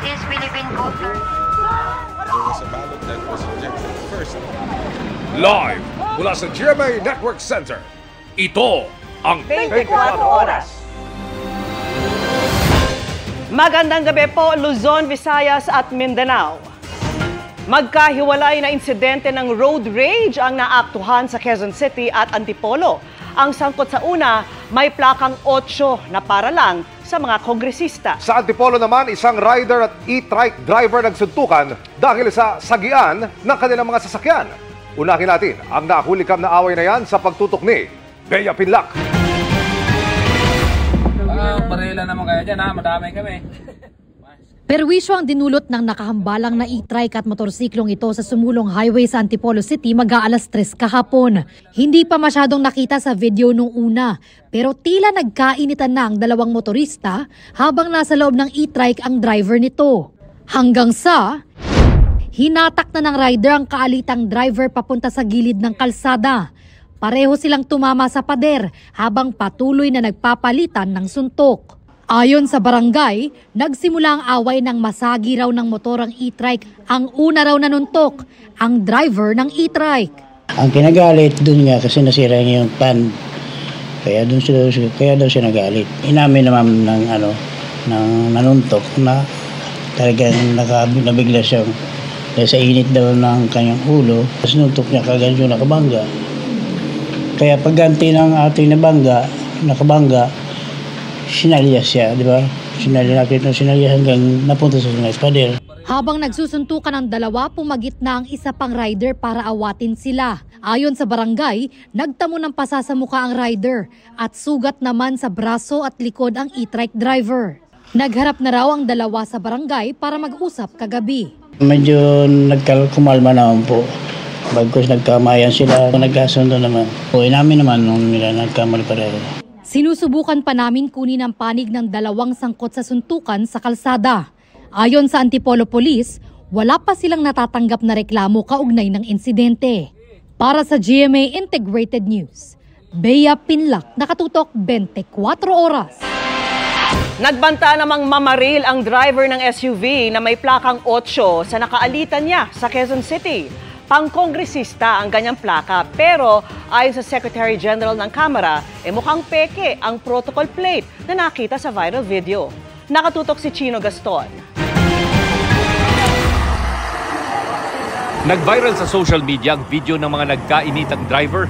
is Philippine voters. There was a ballot that was rejected first. Live mula sa GMA Network Center, ito ang 24 Oras. Magandang gabi po, Luzon, Visayas at Mindanao. Magkahiwalay na insidente ng road rage ang naaktuhan sa Quezon City at Antipolo. Ang sangkot sa una, may plakang 8 na para lang sa mga kongresista. Sa Antipolo naman, isang rider at e-trike driver nagsuntukan dahil sa sagian ng kanilang mga sasakyan. Unahin natin ang nahulikam na away na yan sa pagtutok ni Bea Pinlac. Parela naman kaya dyan ha, madami kami. Perwisyo ang dinulot ng nakahambalang na e-trike at motorsiklong ito sa sumulong highway sa Antipolo City mag-aalas 3 kahapon. Hindi pa masyadong nakita sa video nung una, pero tila nagkainitan na ang dalawang motorista habang nasa loob ng e-trike ang driver nito. Hanggang sa hinatak na ng rider ang kaalitang driver papunta sa gilid ng kalsada. Pareho silang tumama sa pader habang patuloy na nagpapalitan ng suntok. Ayon sa barangay, nagsimula ang away ng masagi raw ng motorang e-trike. Ang una raw nanuntok, ang driver ng e-trike. Ang kinagalit dun nga kasi nasira niya yung pan. Kaya daw siya nagalit. Inamin naman ng nanuntok na talagang nabigla siyang dahil sa init daw ng kanyang ulo. Tapos nuntok niya kagad yung nakabangga. Kaya pagganti ng ating nakabangga, sinalias siya, di ba? Sinalias hanggang napunta sa pader. Habang nagsusuntukan ang dalawa, pumagit na ang isa pang rider para awatin sila. Ayon sa barangay, nagtamo ng pasa sa mukha ang rider at sugat naman sa braso at likod ang e-trike driver. Nagharap na raw ang dalawa sa barangay para mag-usap kagabi. Medyo kumalma naman po. Bagkus nagkamayan sila, nagkasundo naman. Inamin naman nung nila nagkamali pareho. Sinusubukan pa namin kunin ang panig ng dalawang sangkot sa suntukan sa kalsada. Ayon sa Antipolo Police, wala pa silang natatanggap na reklamo kaugnay ng insidente. Para sa GMA Integrated News, Bea Pinlac, nakatutok 24 oras. Nagbanta namang mamaril ang driver ng SUV na may plakang 8 sa nakaalitan niya sa Quezon City. Pangkongresista ang ganyang plaka, pero ayon sa Secretary General ng Kamara, mukhang peke ang protocol plate na nakita sa viral video. Nakatutok si Chino Gaston. Nag-viral sa social media ang video ng mga nagkainitang driver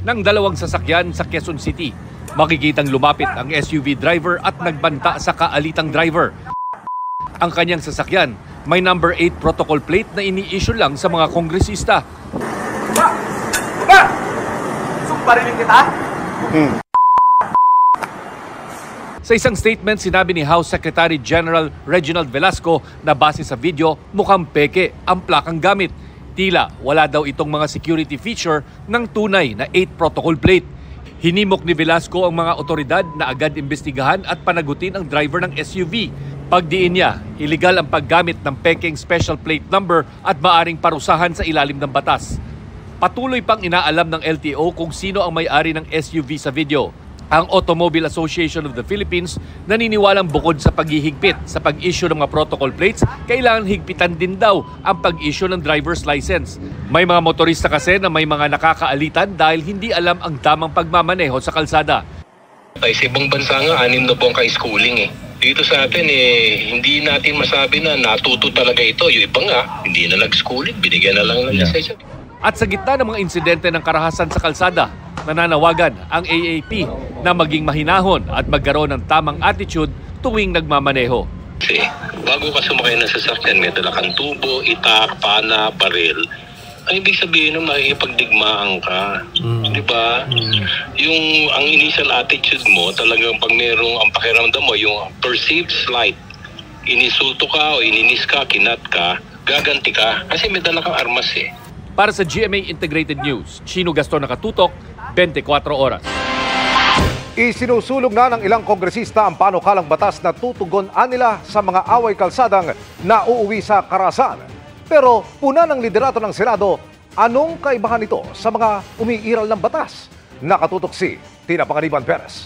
ng dalawang sasakyan sa Quezon City. Makikitang lumapit ang SUV driver at nagbanta sa kaalitang driver. Ang kanyang sasakyan may number 8 protocol plate na ini-issue lang sa mga kongresista. Baba! Sumparinig kita? Sa isang statement, sinabi ni House Secretary General Reginald Velasco na base sa video, mukhang peke ang plakang gamit. Tila wala daw itong mga security feature ng tunay na 8 protocol plate. Hinimok ni Velasco ang mga otoridad na agad imbestigahan at panagutin ang driver ng SUV. Pagdiin niya, iligal ang paggamit ng pekeng special plate number at maaring parusahan sa ilalim ng batas. Patuloy pang inaalam ng LTO kung sino ang may-ari ng SUV sa video. Ang Automobile Association of the Philippines naniniwalang bukod sa paghihigpit sa pag-issue ng mga protocol plates, kailangan higpitan din daw ang pag-issue ng driver's license. May mga motorista kasi na may mga nakakaalitan dahil hindi alam ang tamang pagmamaneho sa kalsada. Sa ibang bansa nga, 6 na buwang ka-schooling Dito sa atin hindi natin masabi na natuto talaga ito. Yung iba nga, hindi na nag-schooling, binigyan na lang ng lisensya. At sa gitna ng mga insidente ng karahasan sa kalsada, nananawagan ang AAP na maging mahinahon at magkaroon ng tamang attitude tuwing nagmamaneho. Kasi bago ka sumakay ng sasakyan, may dala kang tubo, itak, pana, baril. Ang ibig sabihin na makikipagdigmaan ka. Diba? Yung ang initial attitude mo, talagang pag merong ang pakiramdam mo, yung perceived slight, inisulto ka o ininis ka, kinat ka, gaganti ka. Kasi may dala kang armas Para sa GMA Integrated News, Chino Gaston, nakatutok, 24 oras. Isinusulong na ng ilang kongresista ang panukalang batas na tutugon-an nila sa mga away kalsadang nauuwi sa karahasan. Pero puna ng liderato ng Senado, anong kaibahan nito sa mga umiiral ng batas? Nakatutok si Tina Panganiban Perez.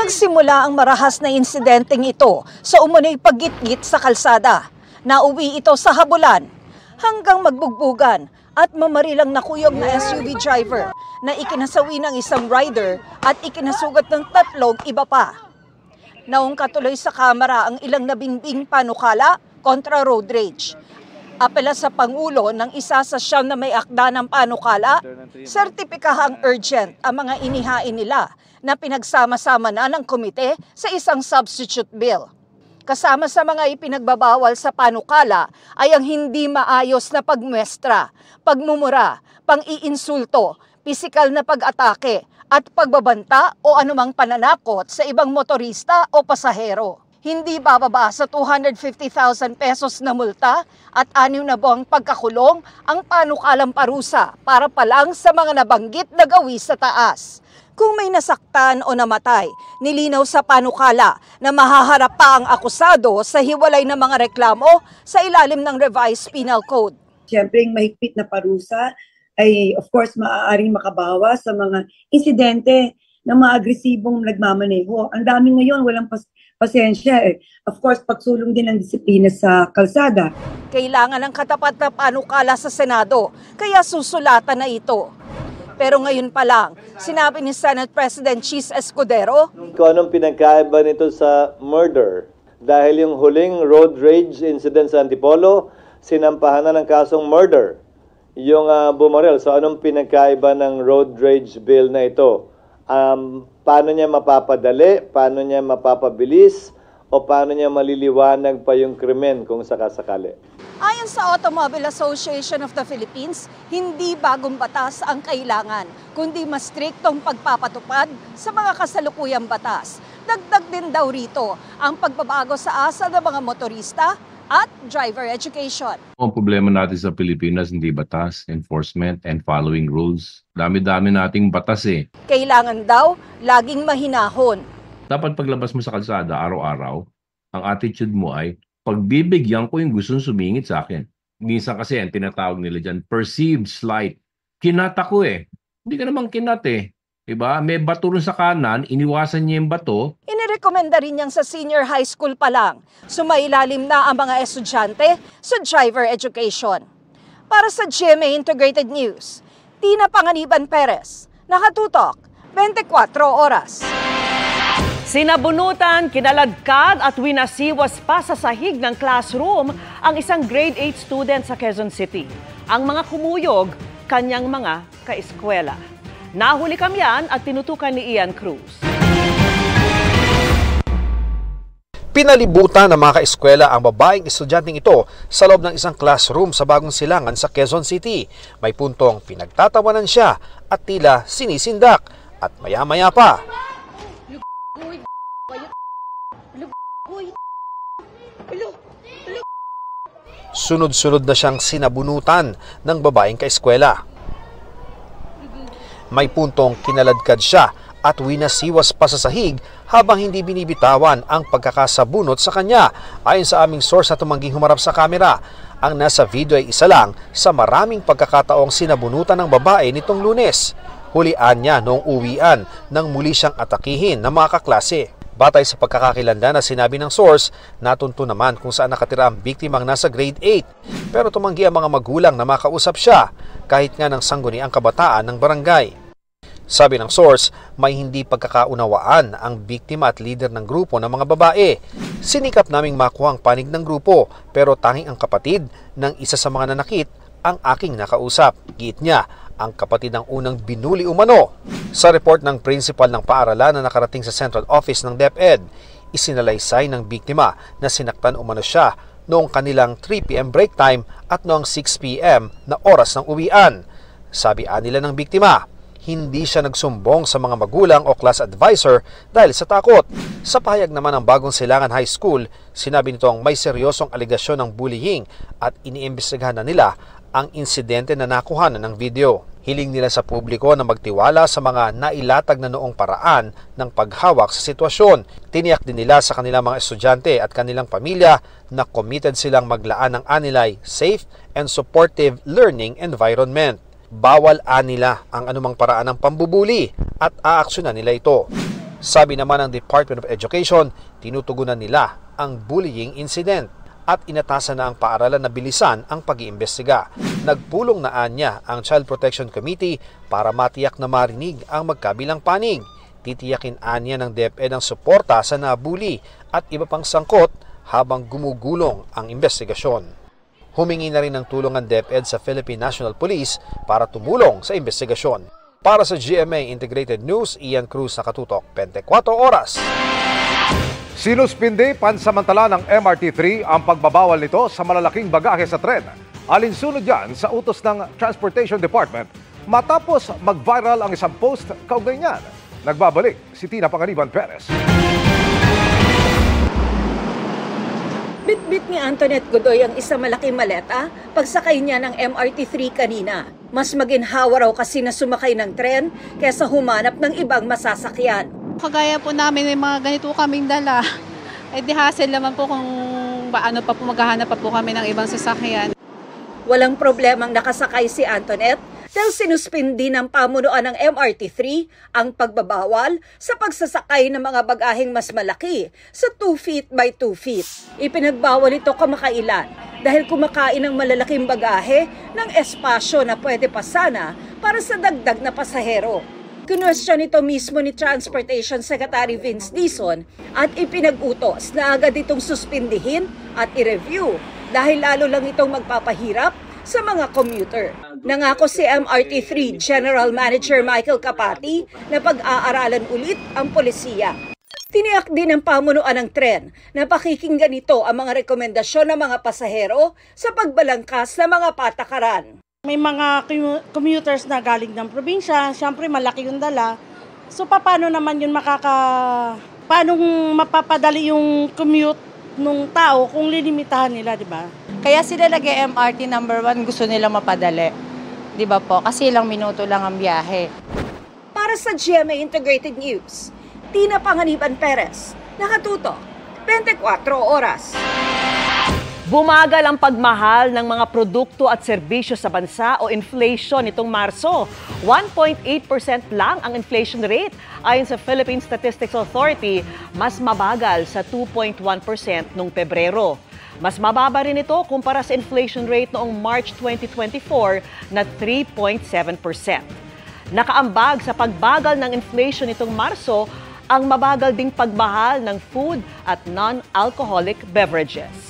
Nagsimula ang marahas na insidenteng ito sa umunoy paggitgit sa kalsada. Nauwi ito sa habulan hanggang magbugbugan at mamarilang nakuyog na SUV driver na ikinasawi ng isang rider at ikinasugat ng 3 iba pa. Naungkat tuloy sa kamera ang ilang nabingbing panukala kontra road rage. Apela sa Pangulo ng isa sa 9 na may akda ng panukala, sertipikahang urgent ang mga inihain nila na pinagsama-sama na ng komite sa isang substitute bill. Kasama sa mga ipinagbabawal sa panukala ay ang hindi maayos na pagmuestra, pagmumura, pang-iinsulto, pisikal na pag-atake at pagbabanta o anumang pananakot sa ibang motorista o pasahero. Hindi bababa sa 250,000 pesos na multa at 6 na buwang pagkakulong ang panukalang parusa para pa lang sa mga nabanggit na gawi sa taas. Kung may nasaktan o namatay, nilinaw sa panukala na mahaharap pa ang akusado sa hiwalay na mga reklamo sa ilalim ng Revised Penal Code. Siyempre, yung mahigpit na parusa ay of course maaaring makabawas sa mga insidente ng mga agresibong nagmamaneho. Ang dami ngayon, walang pasensya eh. Of course, pagsulong din ng disiplina sa kalsada. Kailangan ng katapat na panukala sa Senado, kaya susulatan na ito. Pero ngayon pa lang, sinabi ni Senate President Chis Escudero, kung anong pinagkaiba nito sa murder. Dahil yung huling road rage incident sa Antipolo, sinampahan na ng kasong murder yung bumarel. So anong pinagkaiba ng road rage bill na ito? Paano niya mapapadali, paano niya mapapabilis, o paano niya maliliwanag pa yung krimen kung sakasakali. Ayon sa Automobile Association of the Philippines, hindi bagong batas ang kailangan, kundi mas striktong pagpapatupad sa mga kasalukuyang batas. Dagdag din daw rito ang pagbabago sa asa ng mga motorista at driver education. Ang problema natin sa Pilipinas, hindi batas, enforcement, and following rules. Dami-dami nating batas eh. Kailangan daw laging mahinahon. Dapat paglabas mo sa kalsada araw-araw, ang attitude mo ay, pagbibigyan ko yung gustong sumingit sa akin. Minsan kasi ang tinatawag nila dyan, perceived slight. Kinat ako eh. Hindi ka naman kinat eh. Diba? May bato rin sa kanan, iniwasan niya yung bato. Inirekomenda rin niyang sa senior high school pa lang, sumailalim na ang mga estudyante sa driver education. Para sa GMA Integrated News, Tina Panganiban Perez, nakatutok, 24 oras. Sinabunutan, kinaladkad at winasiwas pa sa sahig ng classroom ang isang grade 8 student sa Quezon City. Ang mga kumuyog, kanyang mga kaeskwela. Nahuli kamyan at tinutukan ni Ian Cruz. Pinalibutan ng mga kaeskwela ang babaeng estudyanteng ito sa loob ng isang classroom sa Bagong Silangan sa Quezon City. May puntong pinagtatawanan siya at tila sinisindak at maya-maya pa. Sunod-sunod na siyang sinabunutan ng babaeng kaeskwela. May puntong kinaladkad siya at winasiwas pa sa sahig habang hindi binibitawan ang pagkakasabunot sa kanya. Ayon sa aming source na tumangging humarap sa kamera, ang nasa video ay isa lang sa maraming pagkakataong sinabunutan ng babae nitong Lunes. Hulian niya noong uwian nang muli siyang atakihin ng mga kaklase. Batay sa pagkakakilanda na sinabi ng source, natunto naman kung saan nakatira ang biktimang nasa grade 8. Pero tumanggi ang mga magulang na makausap siya kahit nga ng sangguniang kabataan ng barangay. Sabi ng source, may hindi pagkakaunawaan ang biktima at leader ng grupo ng mga babae. Sinikap naming makuha ang panig ng grupo pero tanging ang kapatid ng isa sa mga nanakit ang aking nakausap. Giit niya, ang kapatid ng unang binuli umano. Sa report ng principal ng paaralan na nakarating sa central office ng DepEd, isinalaysay ng biktima na sinaktan umano siya noong kanilang 3 p.m. break time at noong 6 p.m. na oras ng uwian. Sabi nila ng biktima, hindi siya nagsumbong sa mga magulang o class advisor dahil sa takot. Sa pahayag naman ng Bagong Silangan High School, sinabi nitong may seryosong aligasyon ng bullying at iniimbestigahan na nila ang insidente na nakuha ng video. Hiling nila sa publiko na magtiwala sa mga nailatag na noong paraan ng paghawak sa sitwasyon. Tiniyak din nila sa kanilang mga estudyante at kanilang pamilya na committed silang maglaan ng anilay safe and supportive learning environment. Bawal nila ang anumang paraan ng pambubuli at aaksyonan nila ito. Sabi naman ng Department of Education, tinutugunan nila ang bullying incident at inatasan na ang paaralan na bilisan ang pag-iimbestiga. Nagpulong na anya ang Child Protection Committee para matiyak na marinig ang magkabilang panig. Titiyakin anya ng DepEd ang suporta sa nabuli at iba pang sangkot habang gumugulong ang investigasyon. Humingi na rin ng tulong ang DepEd sa Philippine National Police para tumulong sa investigasyon. Para sa GMA Integrated News, Ian Cruz, nakatutok 24 oras. Sinuspindi pansamantala ng MRT3 ang pagbabawal nito sa malalaking bagahe sa tren. Alinsunod yan sa utos ng Transportation Department matapos mag-viral ang isang post kaugnay niyan. Nagbabalik si Tina Panganiban Perez. Bitbit ni Antoinette Godoy ang isang malaking maleta pagsakay niya ng MRT3 kanina. Mas maginhawa raw kasi na sumakay ng tren kaysa humanap ng ibang masasakyan. Kagaya po namin may mga ganito kaming dala. Eh di hassle naman po kung paano pa po maghahanap pa po kami ng ibang sasakyan. Walang problemang nakasakay si Antoinette dahil sinuspindi ng pamunuan ng MRT3 ang pagbabawal sa pagsasakay ng mga bagaheng mas malaki sa 2 feet by 2 feet. Ipinagbawal ito kamakailan dahil kumakain ng malalaking bagahe ng espasyo na pwede pa sana para sa dagdag na pasahero. Kinwestiyon ito mismo ni Transportation Secretary Vince Dizon at ipinag-utos na agad itong suspindihin at i-review dahil lalo lang itong magpapahirap sa mga commuter. Nangako si MRT3 General Manager Michael Capati na pag-aaralan ulit ang polisiya. Tiniyak din ng pamunuan ng tren na pakikinggan ito ang mga rekomendasyon ng mga pasahero sa pagbalangkas ng mga patakaran. May mga commuters na galing ng probinsya, siyempre malaki yung dala. So paano naman yun paano mapapadali yung commute ng tao kung lilimitahan nila, di ba? Kaya sila nag-MRT number 1, gusto nila mapadali. Di ba po? Kasi ilang minuto lang ang biyahe. Para sa GMA Integrated News, Tina Panganiban Perez, nakatutok 24 oras. Bumagal ang pagmahal ng mga produkto at serbisyo sa bansa o inflation nitong Marso. 1.8% lang ang inflation rate ayon sa Philippine Statistics Authority, mas mabagal sa 2.1% noong Pebrero. Mas mababa rin ito kumpara sa inflation rate noong March 2024 na 3.7%. Nakaambag sa pagbagal ng inflation nitong Marso ang mabagal ding pagmahal ng food at non-alcoholic beverages.